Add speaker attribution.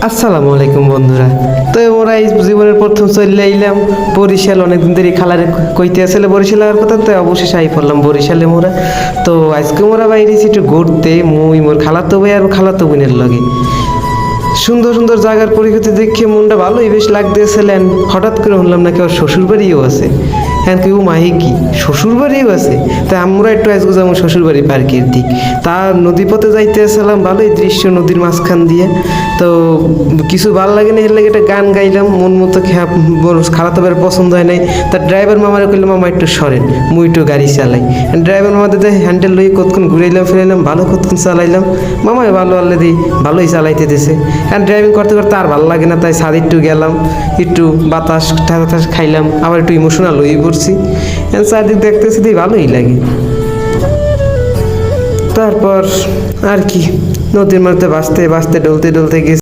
Speaker 1: আসসালামু আলাইকুম বন্ধুরা। তো ওরা এই জীবনের প্রথম চলে আইলাম বরিশাল। অনেকদিন ধরে খালারে কইতে আসলে বরিশাল আসার কথা, তো অবশেষে আই পড়লাম বরিশালে মোরা। তো আজকে মোরা বাইরে একটু ঘুরতে, মুই মোর খালাতো ভাই আর খালাতো বোনের লগে। সুন্দর সুন্দর জায়গার পরিচিতি দেখে মনটা ভালোই বেশ লাগতেছিলেন। হঠাৎ করে শুনলাম নাকি ওর শ্বশুর বাড়িও আছে। হ্যাঁ কেউ মাহি কি শ্বশুর বাড়িও আছে? তাই আমরা একটু আজকে যাবো শ্বশুর বাড়ি পার্কের দিক। তা নদীপথে যাইতে আসলাম, ভালোই দৃশ্য নদীর মাঝখান দিয়ে। তো কিছু ভালো লাগে না, এর লাগে একটা গান গাইলাম মন মতো। খারাপ তবে পছন্দ হয় নাই। তার ড্রাইভার মামারে কইলাম মামা একটু সরেন, মুই একটু গাড়ি চালাই। ড্রাইভার মামা দিতে হ্যান্ডেল লই কতক্ষণ ঘুরাইলাম ফিরাইলাম, ভালো কতক্ষণ চালাইলাম। মামাই ভালো আল্লাহ দিই ভালোই চালাইতে দিছে। কারণ ড্রাইভিং করতে করতে আর ভালো লাগে না, তাই ছাদে একটু গেলাম, একটু বাতাস টাতাস খাইলাম, আবার একটু ইমোশনাল হয়ে পড়ছি। চারদিক দেখতেছি দিয়ে ভালোই লাগে। তারপর আর কি, নদীর মধ্যে বাঁচতে বাঁচতে ডলতে ডলতে গেছি।